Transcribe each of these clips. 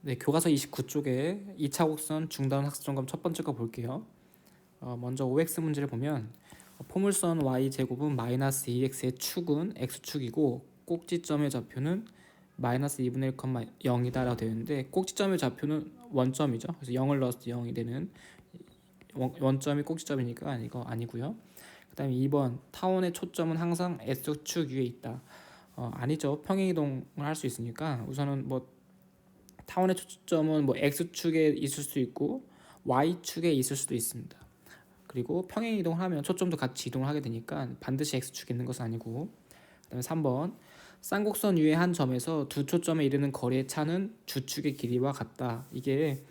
네, 교과서 29쪽에 2차 곡선 중단 학습 점검 첫 번째 거 볼게요. 먼저 OX 문제를 보면 포물선 y제곱은 마이너스 2x의 축은 x축이고 꼭지점의 좌표는 마이너스 2분의 1, 0이다 라고 되어 있는데 꼭지점의 좌표는 원점이죠. 그래서 0을 넣었을 때 0이 되는 원점이 꼭지점이니까 이거 아니고요. 그 다음에 2번 타원의 초점은 항상 S축 위에 있다. 아니죠. 평행이동을 할 수 있으니까 우선은 타원의 초점은 X축에 있을 수 있고 Y축에 있을 수도 있습니다. 그리고 평행 이동을 하면 초점도 같이 이동을 하게 되니까 반드시 X축에 있는 것은 아니고. 그다음에 3번 쌍곡선 위의 한 점에서 두 초점에 이르는 거리의 차는 주축의 길이와 같다. 이게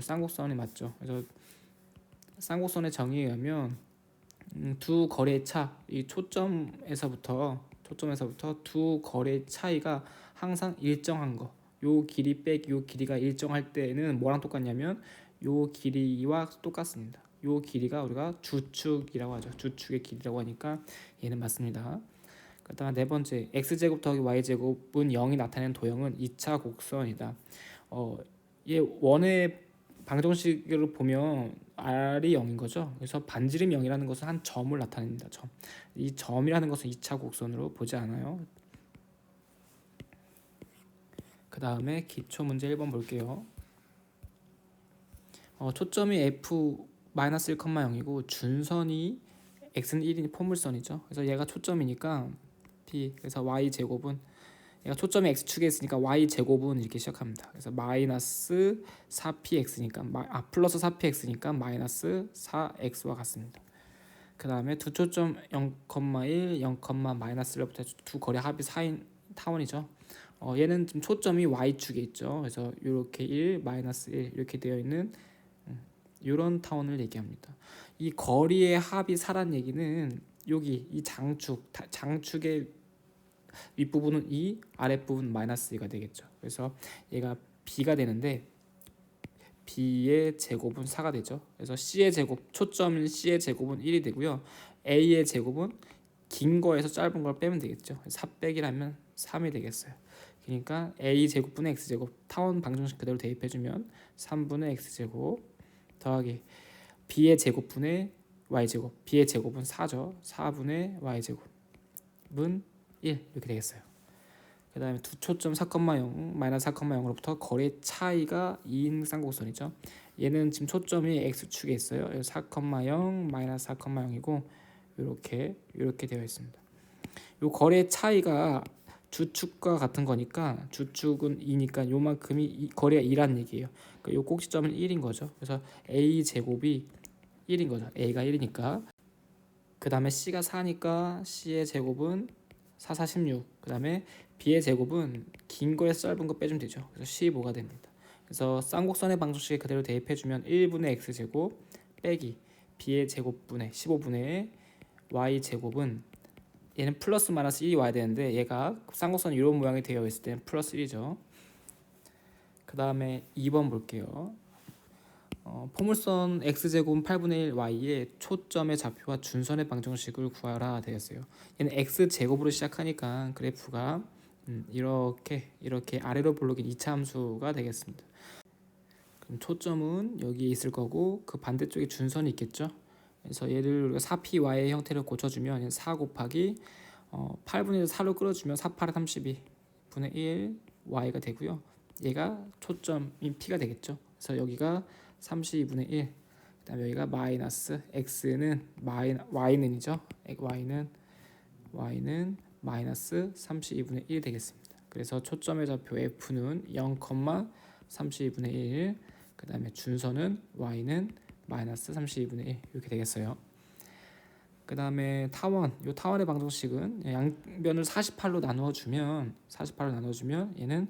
쌍곡선이 맞죠. 그래서 쌍곡선의 정의에 의하면 두 거리의 차, 이 초점에서부터 두 거리의 차이가 항상 일정한 거. 요 길이 빼기 요 길이가 일정할 때는 뭐랑 똑같냐면 요 길이와 똑같습니다. 요 길이가 우리가 주축이라고 하죠. 주축의 길이라고 하니까 얘는 맞습니다. 그다음 네 번째 x제곱 더하기 y제곱은 0이 나타내는 도형은 2차 곡선이다. 얘 원의 방정식으로 보면 r이 0인 거죠. 그래서 반지름 0이라는 것은 한 점을 나타냅니다. 점. 이 점이라는 것은 2차 곡선으로 보지 않아요. 그 다음에 기초 문제 1번 볼게요. 초점이 f-1,0이고 준선이 x는 1인 포물선이죠. 그래서 얘가 초점이니까 p, 그래서 y제곱은 얘가 초점이 x축에 있으니까 y제곱은 이렇게 시작합니다. 그래서 마이너스 4px니까 플러스 4px니까 마이너스 4x와 같습니다. 그 다음에 두 초점 0,1, 0, 마이너스1부터 두 거리 합이 4인 타원이죠. 얘는 지금 초점이 y축에 있죠. 그래서 이렇게 1, 마이너스 1 이렇게 되어 있는 이런 타원을 얘기합니다. 이 거리의 합이 4란 얘기는 여기 이 장축의 윗부분은 2, 아랫부분 마이너스 2가 되겠죠. 그래서 얘가 b가 되는데 b의 제곱은 4가 되죠. 그래서 c의 제곱, 초점인 c의 제곱은 1이 되고요. a의 제곱은 긴 거에서 짧은 걸 빼면 되겠죠. 4 빼기라면 3이 되겠어요. 그러니까 a 제곱분의 x 제곱, 타원 방정식 그대로 대입해주면 3분의 x 제곱 더하기 b의 제곱분의 y 제곱, b의 제곱은 4죠. 4분의 y 제곱은 1 이렇게 되겠어요. 그 다음에 두 초점 4,0 마이너스 4,0로부터 거리의 차이가 2인 쌍곡선이죠. 얘는 지금 초점이 x축에 있어요. 4,0 마이너스 4,0이고 이렇게 되어 있습니다. 요 거리의 차이가 주축과 같은 거니까 주축은 2니까 요만큼이 거리가 2라는 얘기예요. 그러니까 요 꼭지점은 1인 거죠. 그래서 a 제곱이 1인 거죠. a가 1이니까. 그 다음에 c가 4니까 c의 제곱은 4, 4, 16. 그 다음에 b의 제곱은 긴 거에서 짧은 거 빼주면 되죠. 그래서 15가 됩니다. 그래서 쌍곡선의 방정식에 그대로 대입해주면 1분의 x제곱 빼기 b의 제곱분의 15분의 y제곱은 얘는 플러스 마이너스 1이 와야 되는데 얘가 쌍곡선이 이런 모양이 되어 있을 때는 플러스 1이죠. 그 다음에 2번 볼게요. 포물선 x제곱 8분의 1 y의 초점의 좌표와 준선의 방정식을 구하라 되었어요. 얘는 x제곱으로 시작하니까 그래프가 이렇게 아래로 볼록인 2차 함수가 되겠습니다. 그럼 초점은 여기에 있을 거고 그 반대쪽에 준선이 있겠죠. 그래서 얘를 4py의 형태를 고쳐주면 4 곱하기 8분의 1 4로 끌어주면 4, 8에 32 분의 1 y가 되고요. 얘가 초점인 p가 되겠죠. 그래서 여기가 32분의 1. 그다음에 여기가 마이너스 x는 y는이죠. y는 마이너스 32분의 1 되겠습니다. 그래서 초점의 좌표 f는 0,32분의 1. 그다음에 준선은 y는 마이너스 32분의 1 이렇게 되겠어요. 그 다음에 이 타원의 방정식은 양변을 48로 나누어주면 얘는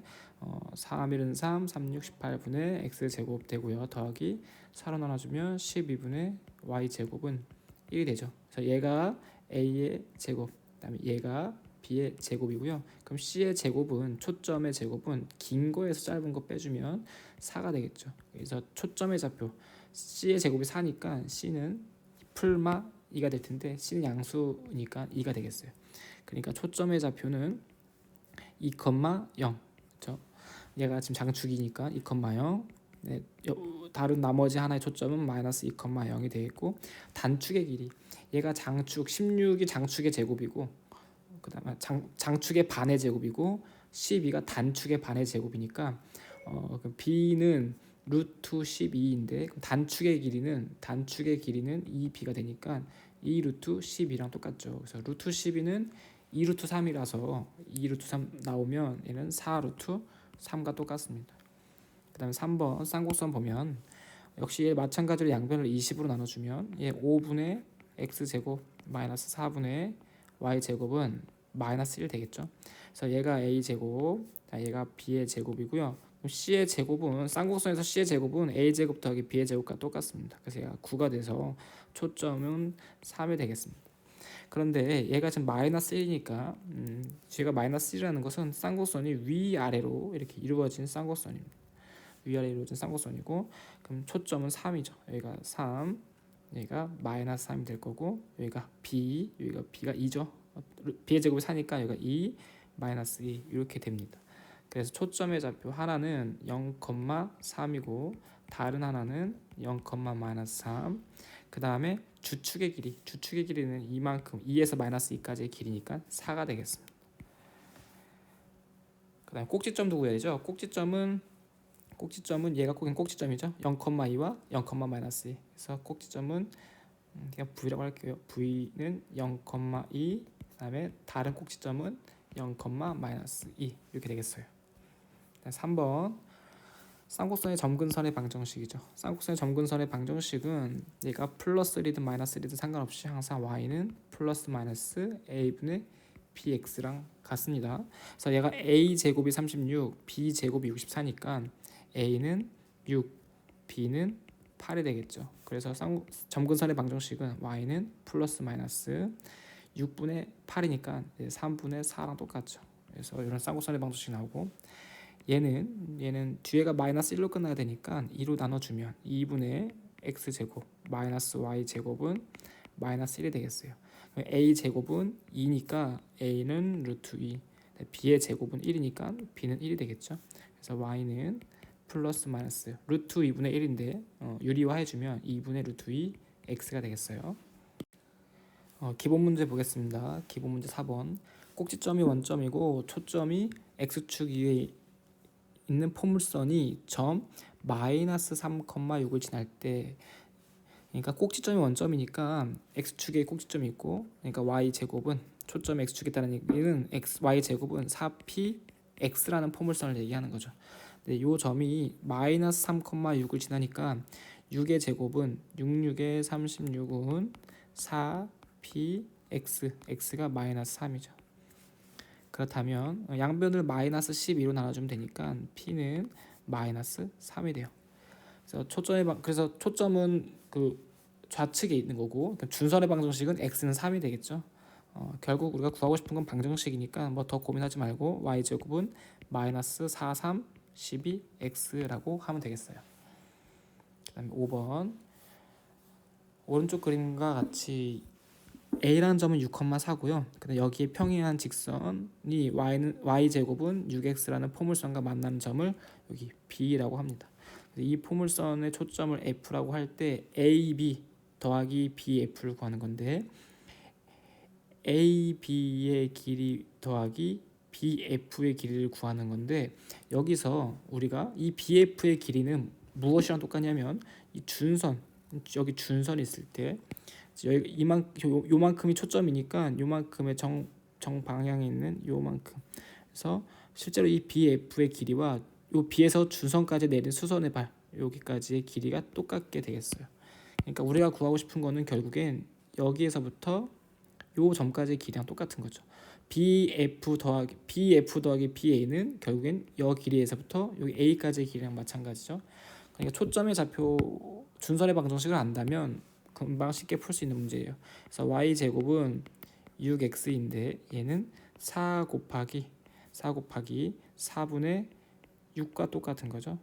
3, 1은 3, 3, 6, 18분의 x제곱 되고요. 더하기 4로 나눠주면 12분의 y제곱은 1이 되죠. 그래서 얘가 a의 제곱, 그 다음에 얘가 b의 제곱이고요. 그럼 c의 제곱은 초점의 제곱은 긴 거에서 짧은 거 빼주면 4가 되겠죠. 그래서 초점의 좌표 c의 제곱이 4니까 c는 풀마 2가 될 텐데 c는 양수니까 2가 되겠어요. 그러니까 초점의 좌표는 2,0. 그렇죠? 얘가 지금 장축이니까 2,0. 네, 다른 나머지 하나의 초점은 마이너스 2,0이 되겠고 단축의 길이 얘가 장축 16이 장축의 제곱이고 그다음에 장축의 반의 제곱이고 12가 단축의 반의 제곱이니까 b는 루트 12인데 단축의 길이는 2b가 되니까 2 루트 12랑 똑같죠. 그래서 루트 12는 2 루트 3이라서 2 루트 3 나오면 얘는 4 루트 3과 똑같습니다. 그 다음에 3번 쌍곡선 보면 역시 얘 마찬가지로 양변을 20으로 나눠주면 얘 5분의 x제곱 마이너스 4분의 y제곱은 마이너스 1 되겠죠. 그래서 얘가 a제곱, 얘가 b의 제곱이고요. c의 제곱은 쌍곡선에서 c의 제곱은 a제곱 더하기 b의 제곱과 똑같습니다. 그래서 얘가 9가 돼서 초점은 3이 되겠습니다. 그런데 얘가 지금 마이너스 1이니까 제가 마이너스 1이라는 것은 쌍곡선이 위아래로 이렇게 이루어진 쌍곡선입니다. 위아래로 이루어진 쌍곡선이고 그럼 초점은 3이죠. 여기가 3, 여기가 마이너스 3이 될 거고 여기가 b, 여기가 b가 2죠. b의 제곱이 4니까 여기가 2, 마이너스 2 이렇게 됩니다. 그래서 초점의 좌표 하나는 0,3이고 다른 하나는 0,-3. 그 다음에 주축의 길이는 이만큼 2에서 마이너스 2까지의 길이니까 4가 되겠습니다. 그 다음에 꼭지점도 구해야 되죠. 꼭지점은 얘가 꼭지점이죠. 0,2와 0,-2. 그래서 꼭지점은 그냥 V라고 할게요. V는 0,2. 그다음에 다른 꼭지점은 0,-2 이렇게 되겠어요. 3번 쌍곡선의 점근선의 방정식이죠. 쌍곡선의 점근선의 방정식은 얘가 플러스 1이든 마이너스 1이든 상관없이 항상 y는 플러스 마이너스 a분의 bx랑 같습니다. 그래서 얘가 a 제곱이 36, b 제곱이 64니까 a는 6, b는 8이 되겠죠. 그래서 점근선의 방정식은 y는 플러스 마이너스 6분의 8이니까 3분의 4랑 똑같죠. 그래서 이런 쌍곡선의 방정식이 나오고 얘는 뒤에가 마이너스 1로 끝나야 되니까 2로 나눠주면 2분의 x제곱 마이너스 y제곱은 마이너스 1이 되겠어요. a제곱은 2니까 a는 루트 2, b의 제곱은 1이니까 b는 1이 되겠죠. 그래서 y는 플러스 마이너스 루트 2분의 1인데 유리화해주면 2분의 루트 2 x가 되겠어요. 기본 문제 보겠습니다. 기본 문제 4번 꼭지점이 원점이고 초점이 x축 위에 있는 포물선이 점 마이너스 3,6을 지날 때 그러니까 꼭지점이 원점이니까 x축에 꼭지점이 있고 그러니까 y제곱은 초점 x축에 따른 얘기는 y제곱은 4p x라는 포물선을 얘기하는 거죠. 근데 요 점이 마이너스 3,6을 지나니까 6의 제곱은 66의 36은 4p x가 마이너스 3이죠. 그렇다면 양변을 마이너스 12로 나눠주면 되니까 p는 마이너스 3이 돼요. 그래서 초점은 그 좌측에 있는 거고 준선의 방정식은 x는 3이 되겠죠. 결국 우리가 구하고 싶은 건 방정식이니까 뭐 더 고민하지 말고 y제곱은 마이너스 4, 3, 12x라고 하면 되겠어요. 그 다음에 5번 오른쪽 그림과 같이 A라는 점은 6,4고요. 근데 여기에 평행한 직선이 y제곱은 6x라는 포물선과 만나는 점을 여기 B라고 합니다. 이 포물선의 초점을 F라고 할 때 AB 더하기 BF를 구하는 건데 AB의 길이 더하기 BF의 길이를 구하는 건데 여기서 우리가 이 BF의 길이는 무엇이랑 똑같냐면 이 준선 여기 준선이 있을 때 요만큼이 초점이니까 요만큼의 정방향에 있는 요만큼. 그래서 실제로 이 BF의 길이와 요 B에서 준선까지 내린 수선의 발 여기까지의 길이가 똑같게 되겠어요. 그러니까 우리가 구하고 싶은 거는 결국엔 여기에서부터 요 점까지의 길이랑 똑같은 거죠. BF 더하기 BA는 결국엔 여 길이에서부터 여기 A까지의 길이랑 마찬가지죠. 그러니까 초점의 좌표 준선의 방정식을 안다면 금방 쉽게 풀 수 있는 문제예요. 그래서 y제곱은 6x인데 얘는 4 곱하기 4분의 6과 똑같은 거죠.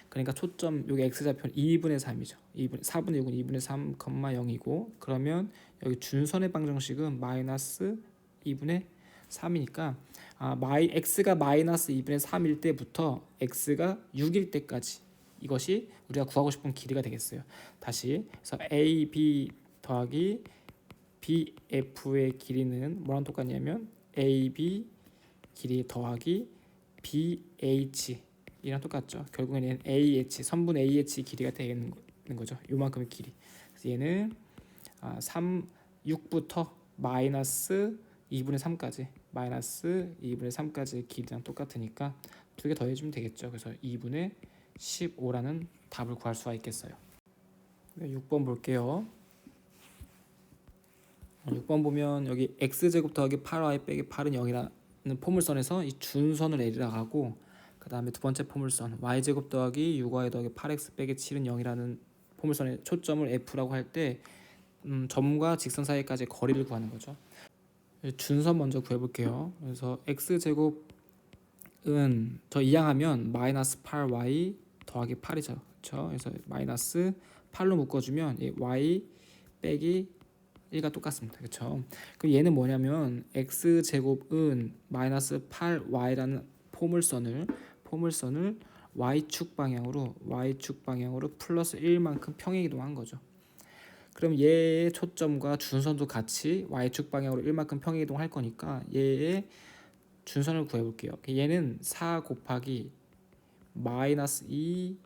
그러니까 초점 여기 x좌표는 2분의 3이죠. 4분의 6은 2분의 3, 0이고 그러면 여기 준선의 방정식은 마이너스 2분의 3이니까 x가 마이너스 2분의 3일 때부터 x가 6일 때까지 이것이 우리가 구하고 싶은 길이가 되겠어요. 다시 그래서 AB 더하기 BF의 길이는 뭐랑 똑같냐면 AB 길이 더하기 BH 이랑 똑같죠. 결국에는 AH 선분 AH 길이가 되는 거죠. 요만큼의 길이. 그래서 얘는 6부터 마이너스 2분의 3까지 마이너스 2분의 3까지 길이랑 똑같으니까 두 개 더해주면 되겠죠. 그래서 2분의 15라는 답을 구할 수가 있겠어요. 6번 볼게요. 6번 보면 여기 x제곱 더하기 8y 빼기 8은 0이라는 포물선에서 이 준선을 L이라고 하고, 그 다음에 두 번째 포물선 y제곱 더하기 6y 더하기 8x 빼기 7은 0이라는 포물선의 초점을 F라고 할 때 점과 직선 사이까지 거리를 구하는 거죠. 준선 먼저 구해볼게요. 그래서 x제곱은 저 이항하면 마이너스 8y 더하기 8이죠. 그렇죠? 그래서 마이너스 8로 묶어주면 y 빼기 1가 똑같습니다. 그렇죠? 그럼 얘는 뭐냐면 x제곱은 마이너스 8y라는 포물선을 y축 방향으로 플러스 1만큼 평행 이동한 거죠. 그럼 얘의 초점과 준선도 같이 y축 방향으로 1만큼 평행 이동할 거니까 얘의 준선을 구해볼게요. 얘는 4 곱하기 마이너스 2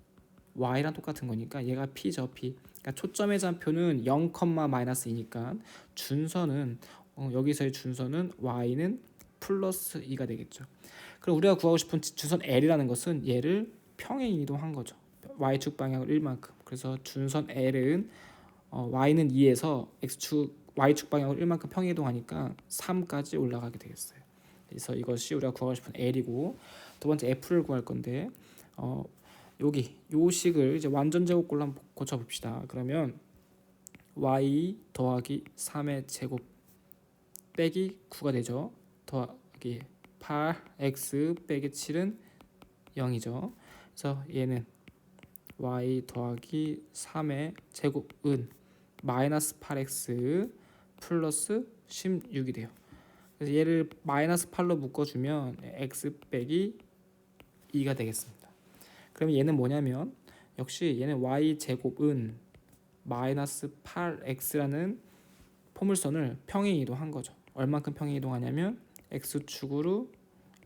y랑 똑같은 거니까 얘가 p죠. p. 그러니까 초점의 좌표는 0, 마이너스 2니까 준선은 여기서의 준선은 y는 플러스 2가 되겠죠. 그럼 우리가 구하고 싶은 준선 L이라는 것은 얘를 평행 이동한 거죠. y축 방향으로 1만큼. 그래서 준선 L은 y는 2에서 y축 방향으로 1만큼 평행 이동하니까 3까지 올라가게 되겠어요. 그래서 이것이 우리가 구하고 싶은 L이고, 두 번째 F를 구할 건데 여기 요 식을 이제 완전 제곱꼴로 한번 고쳐 봅시다. 그러면 y 더하기 3의 제곱 빼기 9가 되죠. 더하기 8x 빼기 7은 0이죠. 그래서 얘는 y 더하기 3의 제곱은 마이너스 8x 플러스 16이 돼요. 그래서 얘를 마이너스 8로 묶어주면 x 빼기 2가 되겠습니다. 그럼 얘는 뭐냐면 역시 얘는 y 제곱은 마이너스 8x라는 포물선을 평행 이동한 거죠. 얼만큼 평행 이동하냐면 x축으로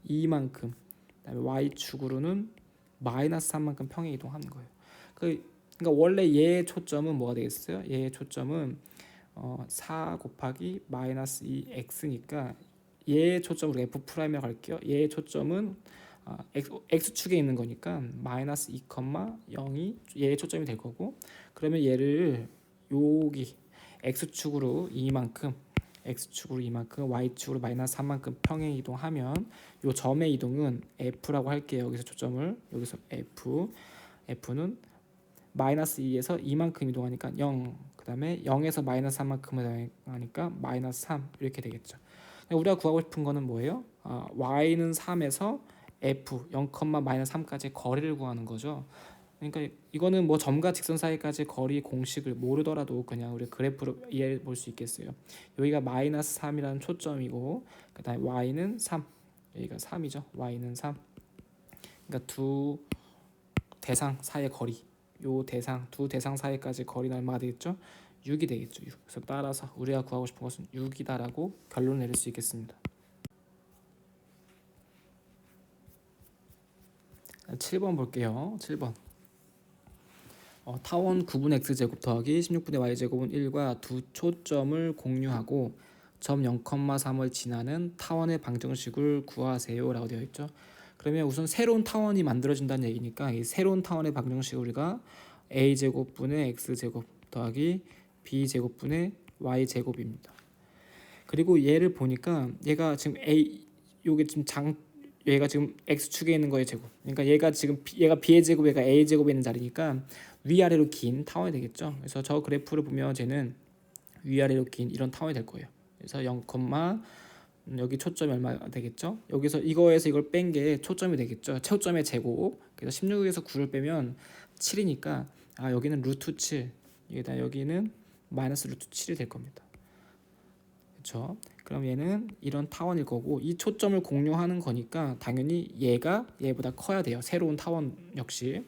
2만큼, 그다음에 y축으로는 마이너스 3만큼 평행 이동하는 거예요. 그러니까 원래 얘의 초점은 뭐가 되겠어요? 얘의 초점은 4 곱하기 마이너스 2x니까 얘의 초점으로 F'이라고 할게요. 얘의 초점은 x축에 있는 거니까 마이너스 2, 0이 얘의 초점이 될 거고, 그러면 얘를 여기 x축으로 2만큼 y축으로 마이너스 3만큼 평행 이동하면 요 점의 이동은 F라고 할게요. 여기서 초점을 여기서 F는 마이너스 2에서 2만큼 이동하니까 0, 그 다음에 0에서 마이너스 3만큼을 하니까 마이너스 3 이렇게 되겠죠. 우리가 구하고 싶은 거는 뭐예요? y는 3에서 f 0, 마이너스 3까지 거리를 구하는 거죠. 그러니까 이거는 뭐 점과 직선 사이까지 거리 공식을 모르더라도 그냥 우리 그래프로 이해해 볼 수 있겠어요. 여기가 마이너스 3이라는 초점이고, 그 다음에 y는 3, 여기가 3이죠. y는 3. 그러니까 두 대상 사이의 거리, 두 대상 사이까지 거리는 얼마가 되겠죠? 6이 되겠죠. 6. 그래서 따라서 우리가 구하고 싶은 것은 6이다라고 결론을 내릴 수 있겠습니다. 7번 볼게요. 7번. 타원 9분의 x제곱 더하기 16분의 y제곱은 1과 두 초점을 공유하고 점 0,3을 지나는 타원의 방정식을 구하세요 라고 되어 있죠. 그러면 우선 새로운 타원이 만들어진다는 얘기니까 이 새로운 타원의 방정식을 우리가 a제곱분의 x제곱 더하기 b제곱분의 y제곱입니다. 그리고 얘를 보니까 얘가 지금 요게 지금 얘가 지금 x축에 있는 거의 제곱. 그러니까 얘가 b의 제곱, 얘가 a 제곱에 있는 자리니까 위아래로 긴 타원이 되겠죠. 그래서 저 그래프를 보면 쟤는 위아래로 긴 이런 타원이 될 거예요. 그래서 0, 여기 초점이 얼마 되겠죠? 여기서 이거에서 이걸 뺀 게 초점이 되겠죠. 초점의 제곱. 그래서 16에서 9를 빼면 7이니까 여기는 루트 7, 여기는 마이너스 루트 7이 될 겁니다. 그렇죠? 그럼 얘는 이런 타원일 거고 이 초점을 공유하는 거니까 당연히 얘가 얘보다 커야 돼요. 새로운 타원 역시.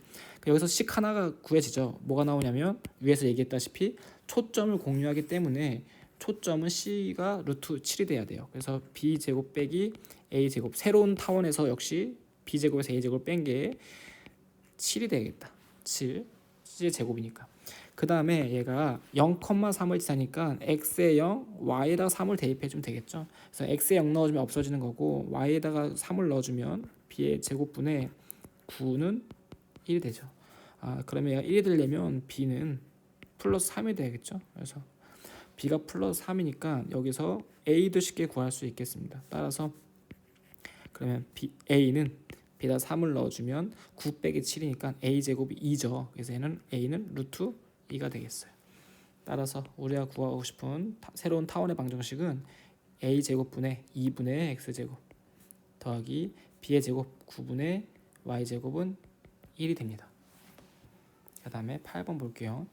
여기서 식 하나가 구해지죠. 뭐가 나오냐면 위에서 얘기했다시피 초점을 공유하기 때문에 초점은 c가 루트 7이 돼야 돼요. 그래서 b제곱 빼기 a제곱 새로운 타원에서 역시 b제곱에서 a제곱을 뺀 게 7이 되겠다. 7 c의 제곱이니까. 그 다음에 얘가 0,3을 지나니까 x에 0, y에다가 3을 대입해주면 되겠죠. 그래서 x에 0 넣어주면 없어지는 거고 y에다가 3을 넣어주면 b의 제곱분의 9는 1이 되죠. 그러면 얘가 1이 되려면 b는 플러스 3이 돼야겠죠. 그래서 b가 플러스 3이니까 여기서 a도 쉽게 구할 수 있겠습니다. 따라서 그러면 a는 b에다 3을 넣어주면 9 빼기 7이니까 a제곱이 2죠. 그래서 a는 루트 2가 되겠어요. 따라서 우리가 구하고 싶은 새로운 타원의 방정식은 a제곱분의 2분의 x제곱 더하기 b의 제곱 9분의 y제곱은 1이 됩니다. 그 다음에 8번 볼게요.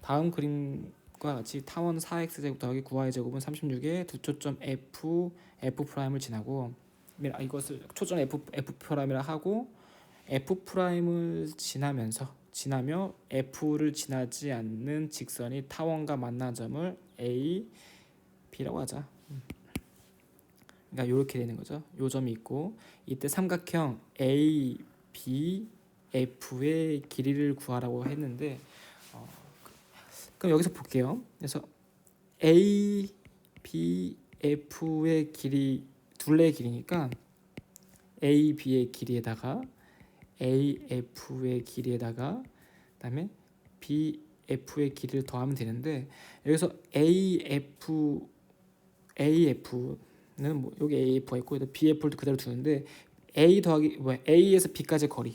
다음 그림과 같이 타원 4x제곱 더하기 9y제곱은 36에 두 초점 f'을 지나고 이것을 초점 f'이라 하고 f'을 지나며 f를 지나지 않는 직선이 타원과 만난 점을 a, b라고 하자. 그러니까 이렇게 되는 거죠. 요 점이 있고 이때 삼각형 a, b, f의 길이를 구하라고 했는데 그럼 여기서 볼게요. 그래서 a, b, f의 길이 둘레의 길이니까 a, b의 길이에다가 AF의 길이에다가 그다음에 BF의 길이를 더하면 되는데 여기서 AF는 뭐 여기 AF가 있고 BF를 그대로 두는데 A에서 B까지의 거리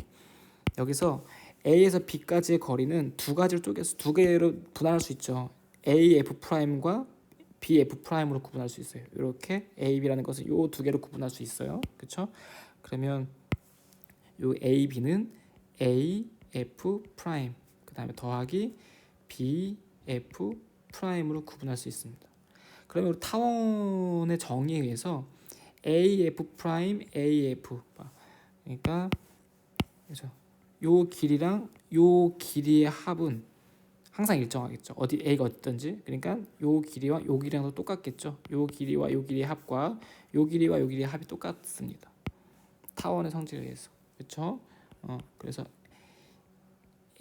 여기서 A에서 B까지의 거리는 두 가지로 쪼개서 두 개로 분할할 수 있죠. AF 프라임과 BF 프라임으로 구분할 수 있어요. 이렇게 AB라는 것을 요 두 개로 구분할 수 있어요. 그렇죠? 그러면 요 A, B는 A, F 프라임 그 다음에 더하기 B, F 프라임으로 구분할 수 있습니다. 그러면 타원의 정의에 의해서 A, F 프라임, A, F 그러니까 그렇죠. 요 길이랑 요 길이의 합은 항상 일정하겠죠. 어디 A가 어디든지 그러니까 요 길이와 요 길이랑도 똑같겠죠. 요 길이와 요 길이의 합과 요 길이와 요 길이의 합이 똑같습니다. 타원의 성질에 의해서. 그렇죠? 그래서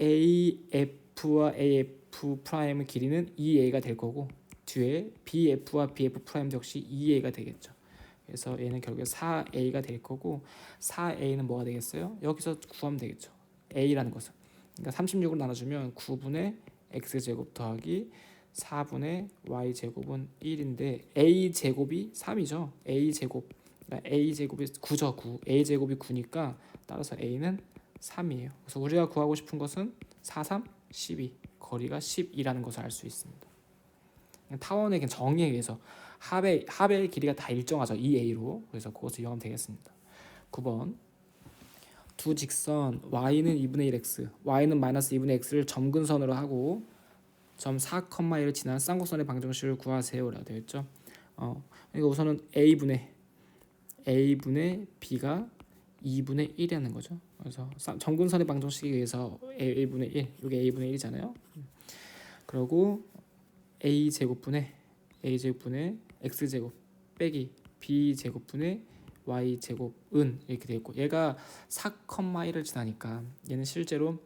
AF와 AF 프라임의 길이는 2A가 될 거고 뒤에 BF와 BF 프라임 역시 2A가 되겠죠. 그래서 얘는 결국에 4A가 될 거고 4A는 뭐가 되겠어요? 여기서 구하면 되겠죠. A라는 것은 그러니까 36으로 나눠주면 9분의 X제곱 더하기 4분의 Y제곱은 1인데 A제곱이 3이죠. A제곱 그러니까 A제곱이 9죠. 9. A제곱이 9니까 따라서 A는 3이에요. 그래서 우리가 구하고 싶은 것은 4, 3, 12 거리가 12라는 것을 알 수 있습니다. 타원의 정의에 의해서 합의 길이가 다 일정하죠. 2A로. 그래서 그것을 이용하면 되겠습니다. 9번 두 직선 y는 2분의 1x, y는 마이너스 2분의 x를 점근선으로 하고 점 4,1을 지난 쌍곡선의 방정식을 구하세요라고 되어 있죠. 그러니까 우선은 a분의 b가 2분의 1이라는 거죠. 그래서 점근선의 방정식에 의해서 a분의 1, 이게 a분의 1이잖아요. 그리고 a제곱분의 x제곱 빼기 b제곱분의 y제곱은 이렇게 되어 있고 얘가 4,1을 지나니까 얘는 실제로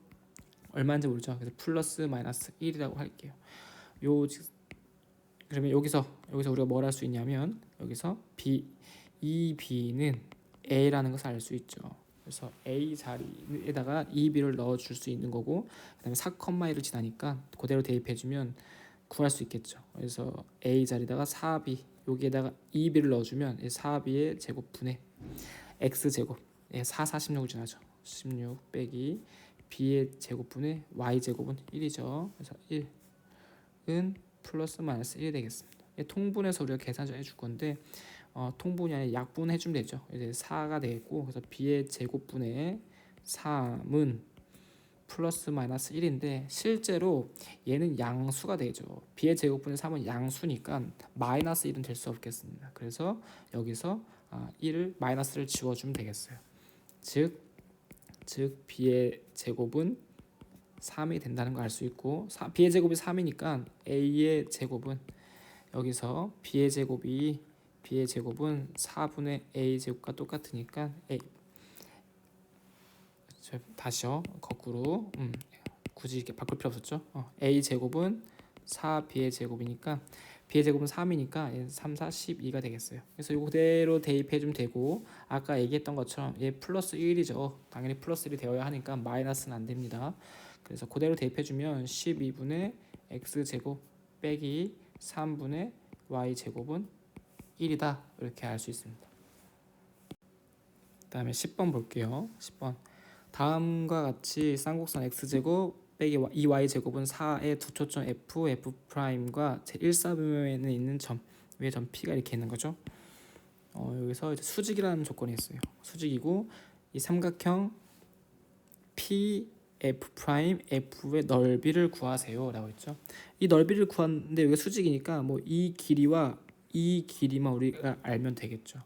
얼마인지 모르죠. 그래서 플러스 마이너스 1이라고 할게요. 그러면 여기서 우리가 뭘 할 수 있냐면 여기서 이 b는 a라는 것을 알 수 있죠. 그래서 a 자리에다가 이 b를 넣어줄 수 있는 거고 그다음에 4,1을 지나니까 그대로 대입해주면 구할 수 있겠죠. 그래서 a 자리에다가 4b 여기에다가 2b를 넣어주면 4b의 제곱분의 x제곱 4, 46을 지나죠. 16 빼기 b의 제곱분의 y제곱은 1이죠. 그래서 1은 플러스 마이너스 1이 되겠습니다. 통분해서 우리가 계산 좀 해줄 건데 통분이 아니라 약분해주면 되죠. 이제 4가 되겠고 그래서 b의 제곱분의 3은 플러스 마이너스 1인데 실제로 얘는 양수가 되죠. b의 제곱분의 3은 양수니까 마이너스 1은 될 수 없겠습니다. 그래서 여기서 1을 마이너스를 지워주면 되겠어요. 즉 b의 제곱은 3이 된다는 걸 알 수 있고 b의 제곱이 3이니까 a의 제곱은 여기서 b의 제곱은 4분의 a 제곱과 똑같으니까 다시요 거꾸로 굳이 이렇게 바꿀 필요 없었죠. a 제곱은 4b의 제곱이니까 b의 제곱은 3이니까 3, 4, 12가 되겠어요. 그래서 이거 그대로 대입해 주면 되고 아까 얘기했던 것처럼 얘 플러스 1이죠. 당연히 플러스 1이 되어야 하니까 마이너스는 안 됩니다. 그래서 그대로 대입해 주면 12분의 x제곱 빼기 3분의 y제곱은 1이다 이렇게 알 수 있습니다. 그 다음에 10번 볼게요. 10번 다음과 같이 쌍곡선 x제곱 빼기 2y제곱은 4의 두 초점 f, f'과 제1사분면에 있는 점 위에 점 P가 이렇게 있는 거죠. 여기서 이제 수직이라는 조건이 있어요. 수직이고 이 삼각형 P, F', F의 넓이를 구하세요 라고 했죠. 이 넓이를 구하는데 여기 수직이니까 뭐 이 길이와 이 길이만 우리가 알면 되겠죠.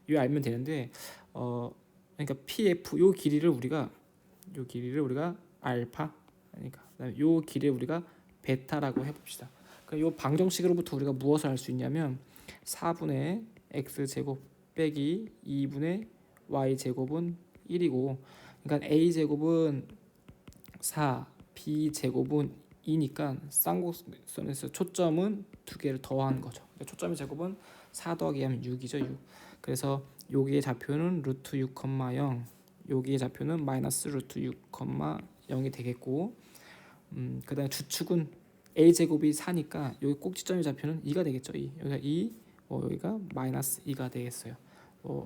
이거 알면 되는데 그러니까 PF 요 길이를 우리가 알파 그러니까 그다음에 요 길이를 우리가 베타라고 해봅시다. 그럼 요 방정식으로부터 우리가 무엇을 알 수 있냐면 4분의 x 제곱 빼기 2분의 y 제곱은 1이고 그러니까 a 제곱은 4, b 제곱은 2니까 쌍곡선에서 초점은 두 개를 더한 거죠. 그러니까 초점의 제곱은 4 더하기 하면 6이죠. 6. 그래서 여기의 좌표는 루트 6,0 여기의 좌표는 마이너스 루트 6,0이 되겠고 그 다음에 주축은 a제곱이 4니까 여기 꼭지점의 좌표는 2가 되겠죠. 2. 여기가 2, 여기가 마이너스 2가 되겠어요.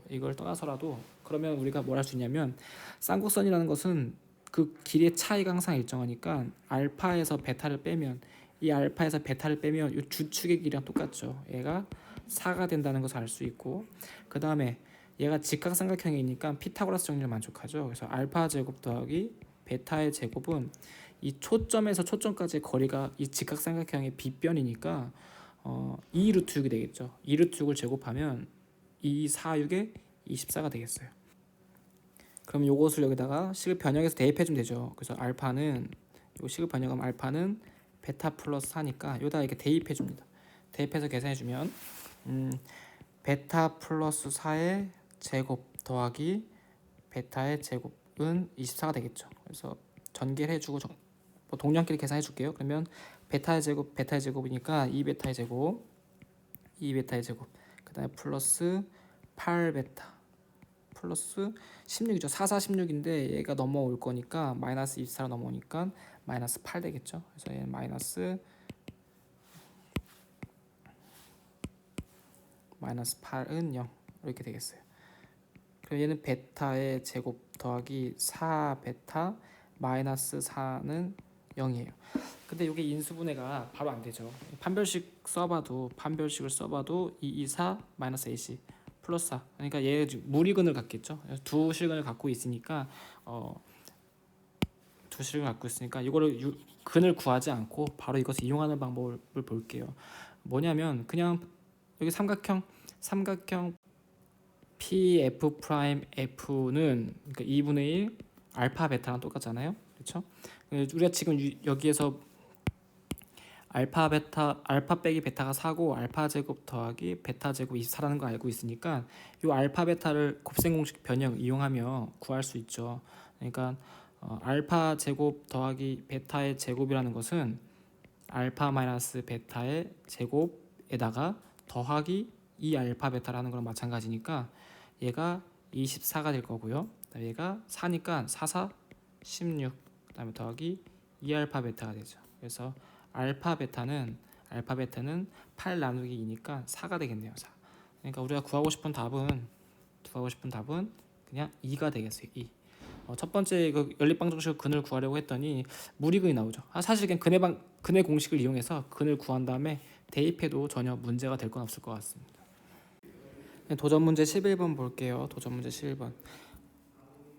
이걸 떠나서라도 그러면 우리가 뭘 할 수 있냐면 쌍곡선이라는 것은 그 길이의 차이가 항상 일정하니까 알파에서 베타를 빼면 이 알파에서 베타를 빼면 이 주축의 길이랑 똑같죠. 얘가 4가 된다는 것을 알 수 있고 그 다음에 얘가 직각삼각형이니까 피타고라스 정리를 만족하죠. 그래서 알파 제곱 더하기 베타의 제곱은 이 초점에서 초점까지의 거리가 이 직각삼각형의 빗변이니까 2 루트 6이 되겠죠. 2 루트 6을 제곱하면 2, 4, 6에 24가 되겠어요. 그럼 요것을 여기다가 식을 변형해서 대입해주면 되죠. 그래서 알파는 요 식을 변형하면 알파는 베타 플러스 4니까 여기다 이렇게 대입해줍니다. 대입해서 계산해주면 베타 플러스 4의 제곱 더하기 베타의 제곱은 24가 되겠죠. 그래서 전개를 해주고 동량끼리 계산해 줄게요. 그러면 베타의 제곱 베타의 제곱이니까 2베타의 제곱 그 다음에 플러스 8베타 플러스 16이죠. 4, 4, 16인데 얘가 넘어올 거니까 마이너스 24로 넘어오니까 마이너스 8 되겠죠. 그래서 얘는 마이너스 8은 0 이렇게 되겠어요. 그럼 얘는 베타의 제곱 더하기 4베타 마이너스 4는 0이에요. 근데 이게 인수분해가 바로 안 되죠. 판별식을 써봐도 2, 2, 4 마이너스 AC 플러스 4. 그러니까 얘 무리근을 갖겠죠. 두 실근을 갖고 있으니까 이거를 근을 구하지 않고 바로 이것을 이용하는 방법을 볼게요. 뭐냐면 그냥 여기 삼각형 PF 프라임 F는 그러니까 2분의 1 알파 베타랑 똑같잖아요. 그렇죠? 우리가 지금 여기에서 알파 빼기 베타가 4고 알파 제곱 더하기 베타 제곱 24라는 거 알고 있으니까 이 알파 베타를 곱셈 공식 변형 이용하며 구할 수 있죠. 그러니까 알파 제곱 더하기 베타의 제곱이라는 것은 알파 마이너스 베타의 제곱에다가 더하기 2 알파 베타라는 거랑 마찬가지니까 얘가 24가 될 거고요. 얘가 4니까 4, 4, 16 그다음에 더하기 2 알파 베타가 되죠. 그래서 알파 베타는 8 나누기 2니까 4가 되겠네요. 4. 그러니까 우리가 구하고 싶은 답은 그냥 2가 되겠어요. 2. 첫 번째 그 연립방정식 근을 구하려고 했더니 무리근이 나오죠. 사실 그냥 근의 공식을 이용해서 근을 구한 다음에 대입해도 전혀 문제가 될 건 없을 것 같습니다. 도전 문제 11번 볼게요. 도전 문제 11번.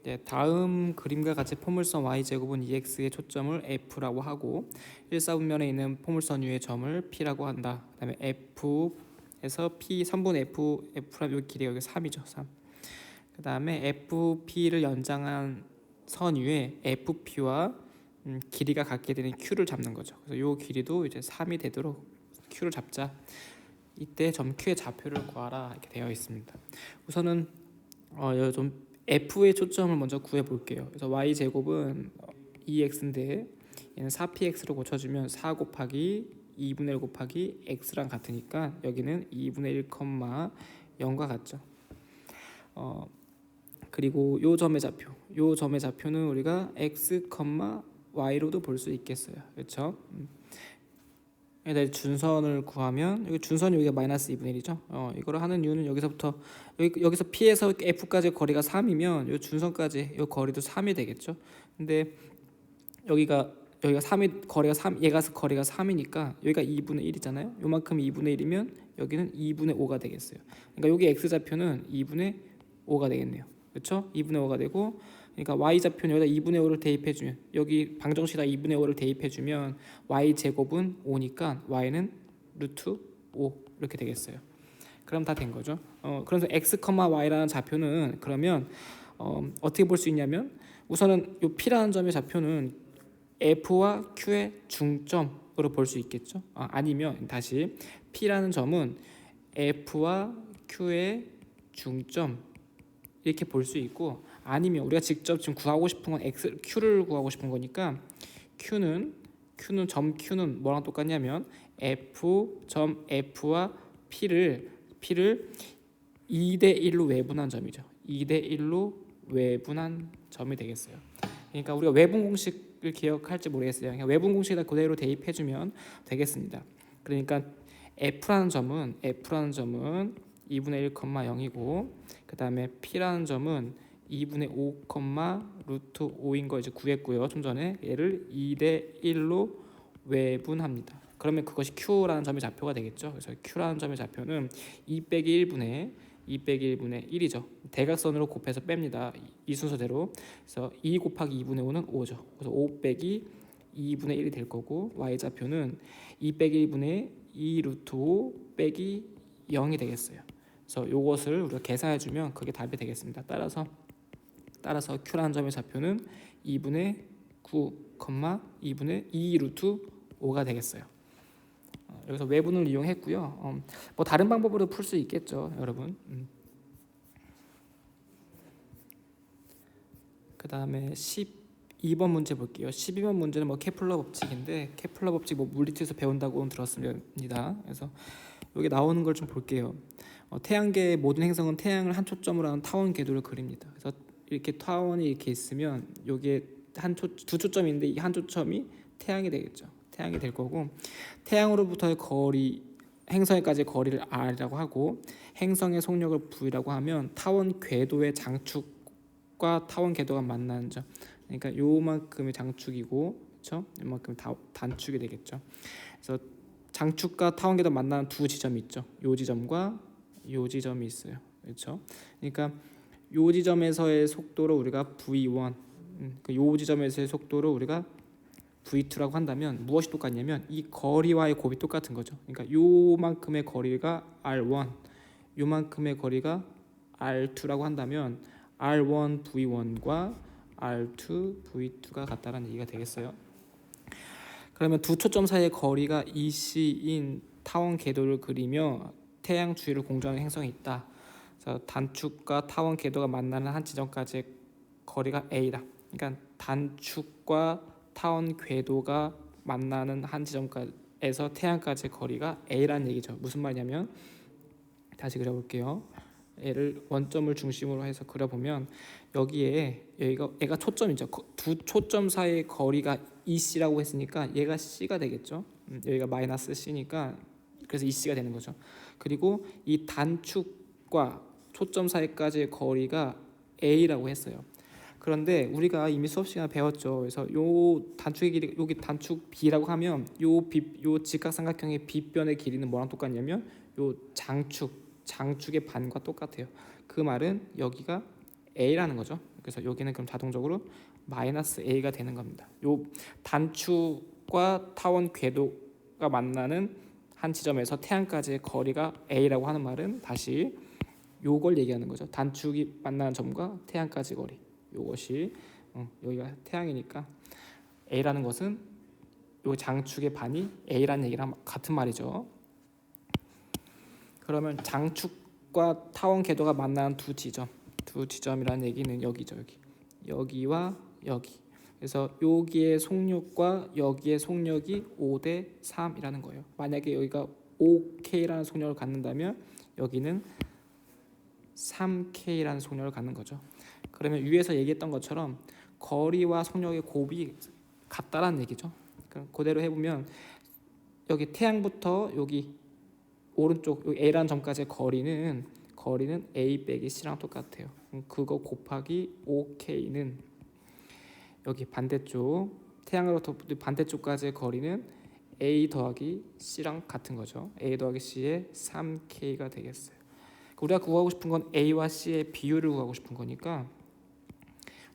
네, 다음 그림과 같이 포물선 y제곱은 2x의 초점을 f라고 하고 1사분면에 있는 포물선 U의 점을 p라고 한다. 그 다음에 f에서 p 선분 f라면 여기 길이가 여기 3이죠. 3. 그 다음에 fp를 연장한 선 위에 fp와 길이가 같게 되는 q를 잡는 거죠. 그래서 이 길이도 이제 3이 되도록 q를 잡자. 이때 점 q의 좌표를 구하라 이렇게 되어 있습니다. 우선은 좀 f의 초점을 먼저 구해 볼게요. 그래서 y 제곱은 2x인데 얘는 4px로 고쳐주면 4 곱하기 2분의 1 곱하기 x랑 같으니까 여기는 2분의 1, 0과 같죠. 그리고 요 점의 좌표는 우리가 x, y로도 볼 수 있겠어요. 그렇죠? 준선을 구하면 여기 준선이 여기가 마이너스 2분의 1이죠. 이거를 하는 이유는 여기서부터 여기서 P에서 F까지 거리가 3이면 이 준선까지 이 거리도 3이 되겠죠. 근데 여기가 3이 거리가 3 얘가 거리가 3이니까 여기가 2분의 1이잖아요. 요만큼 2분의 1이면 여기는 2분의 5가 되겠어요. 그러니까 여기 x 좌표는 2분의 5가 되겠네요. 그렇죠? 2분의 5가 되고 그러니까 y 좌표는 여기다 2분의 5를 대입해주면 여기 방정식에다 2분의 5를 대입해주면 y 제곱은 5니까 y는 루트 5 이렇게 되겠어요. 그럼 다 된 거죠. 그래서 x, y라는 좌표는 그러면 어떻게 볼 수 있냐면 우선은 이 p라는 점의 좌표는 f와 q의 중점으로 볼 수 있겠죠. 아니면 다시 p라는 점은 f와 q의 중점 이렇게 볼 수 있고 아니면 우리가 직접 지금 구하고 싶은 건 q를 구하고 싶은 거니까 점 q는 뭐랑 똑같냐면 f.f와 p를 2대 1로 외분한 점이죠. 2대 1로 외분한 점이 되겠어요. 그러니까 우리가 외분 공식을 기억할지 모르겠어요. 그냥 외분 공식에다 그대로 대입해주면 되겠습니다. 그러니까 f라는 점은 2분의 1, 0이고 그 다음에 p라는 점은 2분의 5, 루트 5인 거 이제 구했고요. 좀 전에 얘를 2대 1로 외분합니다. 그러면 그것이 q라는 점의 좌표가 되겠죠. 그래서 q라는 점의 좌표는 2 빼기 1분의 1이죠. 대각선으로 곱해서 뺍니다. 이 순서대로. 그래서 2 곱하기 2분의 5는 5죠. 그래서 5 빼기 2분의 1이 될 거고 y 좌표는 2 빼기 1분의 2 루트 5 빼기 0이 되겠어요. 그래서 이것을 우리가 계산해주면 그게 답이 되겠습니다. 따라서 q라는 점의 좌표는 2분의 9, 2분의 2 루트 5가 되겠어요. 여기서 외분을 이용했고요. 뭐 다른 방법으로 풀 수 있겠죠, 여러분. 그 다음에 12번 문제 볼게요. 12번 문제는 뭐 케플러 법칙인데 케플러 법칙 뭐 물리학에서 배운다고 들었습니다. 그래서 여기 나오는 걸 좀 볼게요. 태양계의 모든 행성은 태양을 한 초점으로 하는 타원 궤도를 그립니다. 그래서 이렇게 타원이 이렇게 있으면 여기에 두 초점인데 이 한 초점이 태양이 되겠죠. 태양이 될 거고 태양으로부터의 거리 행성에까지 거리를 r이라고 하고 행성의 속력을 v라고 하면 타원 궤도의 장축과 타원 궤도가 만나는 점. 그러니까 요만큼이 장축이고 그렇죠? 요만큼 단축이 되겠죠. 그래서 장축과 타원 궤도 만나는 두 지점이 있죠. 요 지점과 요 지점이 있어요. 그렇죠? 그러니까 요 지점에서의 속도로 우리가 v1, 요 지점에서의 속도로 우리가 v2라고 한다면 무엇이 똑같냐면 이 거리와의 곱이 똑같은 거죠. 그러니까 요만큼의 거리가 r1, 요만큼의 거리가 r2라고 한다면 r1 v1과 r2 v2가 같다는 얘기가 되겠어요. 그러면 두 초점 사이의 거리가 EC인 타원 궤도를 그리며 태양 주위를 공전하는 행성이 있다. 그래서 단축과 타원 궤도가 만나는 한 지점까지의 거리가 A다. 그러니까 단축과 타원 궤도가 만나는 한 지점에서 태양까지의 거리가 A라는 얘기죠. 무슨 말이냐면 다시 그려볼게요. 얘를 원점을 중심으로 해서 그려보면 얘가 초점이죠. 두 초점 사이의 거리가 EC라고 했으니까 얘가 C가 되겠죠. 여기가 마이너스 C니까 그래서 EC가 되는 거죠. 그리고 이 단축과 초점 사이까지의 거리가 A라고 했어요. 그런데 우리가 이미 수업 시간에 배웠죠. 그래서 요 단축의 길이 여기 단축 B라고 하면 요 직각삼각형의 B변의 길이는 뭐랑 똑같냐면 요 장축의 반과 똑같아요. 그 말은 여기가 A라는 거죠. 그래서 여기는 그럼 자동적으로 마이너스 a가 되는 겁니다. 요 단축과 타원 궤도가 만나는 한 지점에서 태양까지의 거리가 a라고 하는 말은 다시 요걸 얘기하는 거죠. 단축이 만나는 점과 태양까지 거리. 요것이 여기가 태양이니까 a라는 것은 요 장축의 반이 a라는 얘기랑 같은 말이죠. 그러면 장축과 타원 궤도가 만나는 두 지점이라는 얘기는 여기죠. 여기와 여기. 그래서 여기의 속력과 여기의 속력이 5대 3이라는 거예요. 만약에 여기가 5K라는 속력을 갖는다면 여기는 3K라는 속력을 갖는 거죠. 그러면 위에서 얘기했던 것처럼 거리와 속력의 곱이 같다라는 얘기죠. 그대로 해보면 여기 태양부터 여기 오른쪽 여기 A라는 점까지의 거리는 A 빼기 C랑 똑같아요. 그거 곱하기 5K는 여기 반대쪽 태양으로부터 반대쪽까지의 거리는 A 더하기 C랑 같은 거죠. A 더하기 C의 3K가 되겠어요. 우리가 구하고 싶은 건 A와 C의 비율을 구하고 싶은 거니까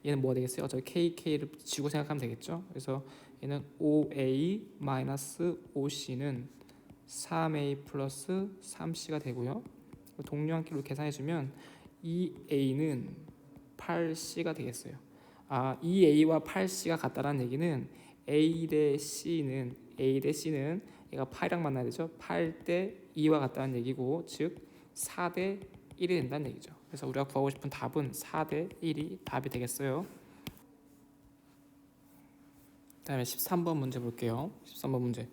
얘는 뭐가 되겠어요? 저 KK를 지고 생각하면 되겠죠. 그래서 얘는 5A-5C는 3A 플러스 3C가 되고요. 동료한끼로 계산해주면 2A는 8C가 되겠어요. 2A와 8C가 같다는 얘기는 A 대 C는 얘가 8이랑 만나야 되죠. 8 대 2와 같다는 얘기고, 즉 4 대 1이 된다는 얘기죠. 그래서 우리가 구하고 싶은 답은 4 대 1이 답이 되겠어요. 다음에 13번 문제 볼게요. 13번 문제.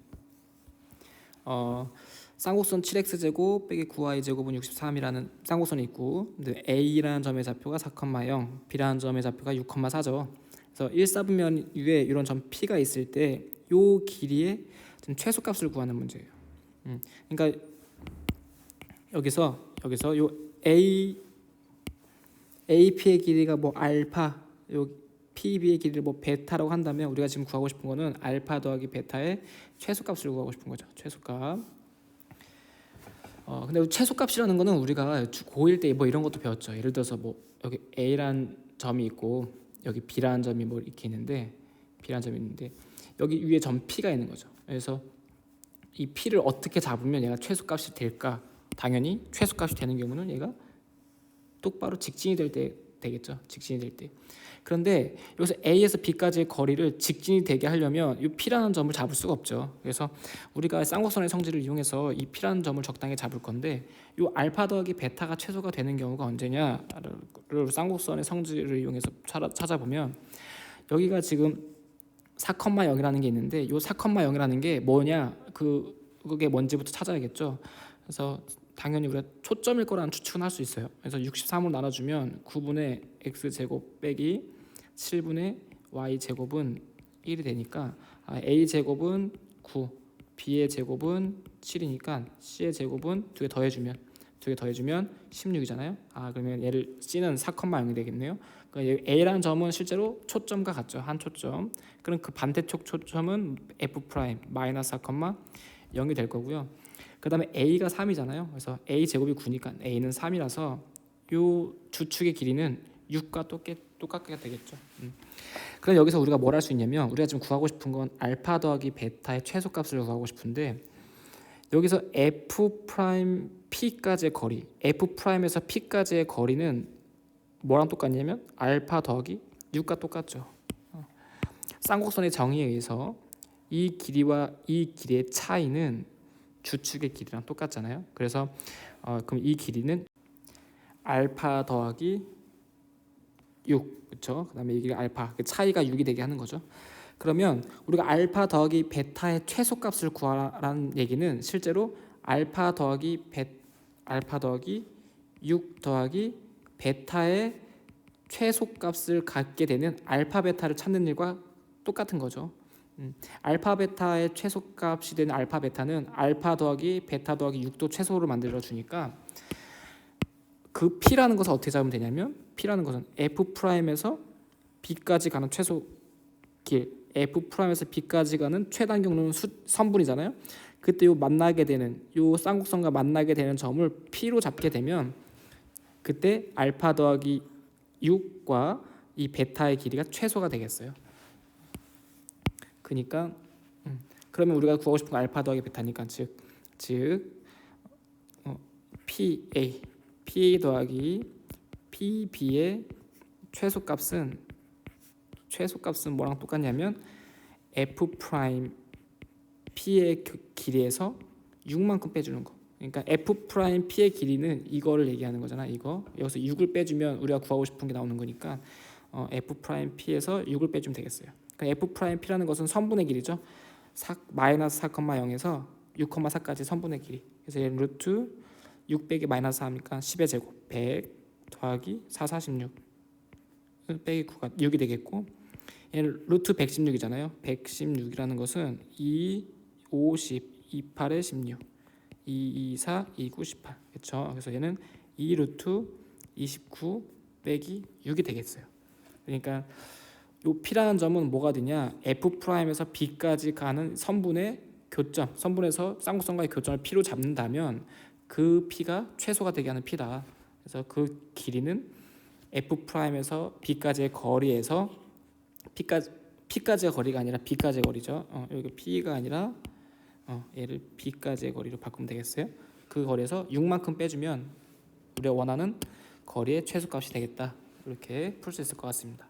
쌍곡선 7x제곱 빼기 9y제곱은 63이라는 쌍곡선이 있고, 근데 A라는 점의 좌표가 4,0, B라는 점의 좌표가 6,4죠. 그래서 1사분면 위에 이런 점 P가 있을 때 요 길이의 최소값을 구하는 문제예요. 그러니까 여기서 요 AP의 길이가 뭐 알파, 요 PB의 길이를 뭐 베타라고 한다면 우리가 지금 구하고 싶은 거는 알파 더하기 베타의 최소값을 구하고 싶은 거죠. 최소값. 근데 최소값이라는 거는 우리가 고1 때 뭐 이런 것도 배웠죠. 예를 들어서 뭐 여기 A라는 점이 있고 여기 B라는 점이 뭐 이렇게 있는데 여기 위에 점 P가 있는 거죠. 그래서 이 P를 어떻게 잡으면 얘가 최소값이 될까? 당연히 최소값이 되는 경우는 얘가 똑바로 직진이 될 때 되겠죠. 직진이 될 때. 그런데 여기서 A에서 B까지의 거리를 직진이 되게 하려면 이 P라는 점을 잡을 수가 없죠. 그래서 우리가 쌍곡선의 성질을 이용해서 이 P라는 점을 적당히 잡을 건데 이 알파 더하기 베타가 최소가 되는 경우가 언제냐를 쌍곡선의 성질을 이용해서 찾아보면 여기가 지금 4,0이라는 게 있는데 이 4,0이라는 게 뭐냐 그게 뭔지부터 찾아야겠죠. 그래서 당연히 우리가 초점일 거라는 추측은 할 수 있어요. 그래서 63으로 나눠주면 9분의 x제곱 빼기 7분의 y제곱은 1이 되니까 a의 제곱은 9, b의 제곱은 7이니까 c의 제곱은 두 개 더해주면 16이잖아요. 그러면 얘를 c는 4,0이 되겠네요. 그러니까 a라는 점은 실제로 초점과 같죠. 한 초점. 그럼 그 반대쪽 초점은 f 프라임 마이너스 4,0이 될 거고요. 그 다음에 a가 3이잖아요. 그래서 a 제곱이 9니까 a는 3이라서 요 주축의 길이는 6과 똑같게 되겠죠. 그럼 여기서 우리가 뭘 할 수 있냐면 우리가 지금 구하고 싶은 건 알파 더하기 베타의 최소값을 구하고 싶은데 여기서 f 프라임 p까지의 거리, f 프라임에서 p까지의 거리는 뭐랑 똑같냐면 알파 더하기 6과 똑같죠. 쌍곡선의 정의에 의해서 이 길이와 이 길이의 차이는 주축의 길이랑 똑같잖아요. 그래서 그럼 이 길이는 알파 더하기 6, 그렇죠? 그다음에 이게 알파, 그 차이가 6이 되게 하는 거죠. 그러면 우리가 알파 더하기 베타의 최소값을 구하라는 얘기는 실제로 알파 더하기 6 더하기 베타의 최소값을 갖게 되는 알파 베타를 찾는 일과 똑같은 거죠. 알파 베타의 최소값이 되는 알파 베타는 알파 더하기 베타 더하기 6도 최소로 만들어 주니까 그 P라는 것을 어떻게 잡으면 되냐면 P라는 것은 F 프라임에서 B까지 가는 최소 길, F 프라임에서 B까지 가는 최단 경로는 선분이잖아요. 그때 요 쌍곡선과 만나게 되는 점을 P로 잡게 되면 그때 알파 더하기 6과 이 베타의 길이가 최소가 되겠어요. 그러니까 그러면 우리가 구하고 싶은 건 알파 더하기 베타니까 즉 PA 더하기 PB의 최소값은 뭐랑 똑같냐면 F 프라임 P의 길이에서 6만큼 빼주는 거. 그러니까 F 프라임 P의 길이는 이거를 얘기하는 거잖아. 이거 여기서 6을 빼주면 우리가 구하고 싶은 게 나오는 거니까 F 프라임 P에서 6을 빼주면 되겠어요. 그러니까 F 프라임 P라는 것은 선분의 길이죠. 마이너스 4,0에서 6,4까지 선분의 길이. 그래서 얘는 루트 6 빼기 마이너스 4니까 10의 제곱 100 더하기 4, 46 빼기 9가 6이 되겠고, 얘는 루트 116이잖아요. 116이라는 것은 2, 50, 28에 16 2, 2, 4, 2, 9, 18 그렇죠. 그래서 얘는 2 루트 29 빼기 6이 되겠어요. 그러니까 요 P라는 점은 뭐가 되냐, F 프라임에서 B까지 가는 선분의 교점, 선분에서 쌍곡선과의 교점을 P로 잡는다면 그 P가 최소가 되게 하는 P다. 그래서 그 길이는 F 프라임에서 B까지의 거리에서 P까지의 거리가 아니라 B까지의 거리죠. 여기 P가 아니라 얘를 B까지의 거리로 바꾸면 되겠어요. 그 거리에서 6만큼 빼주면 우리가 원하는 거리의 최소값이 되겠다. 이렇게 풀 수 있을 것 같습니다.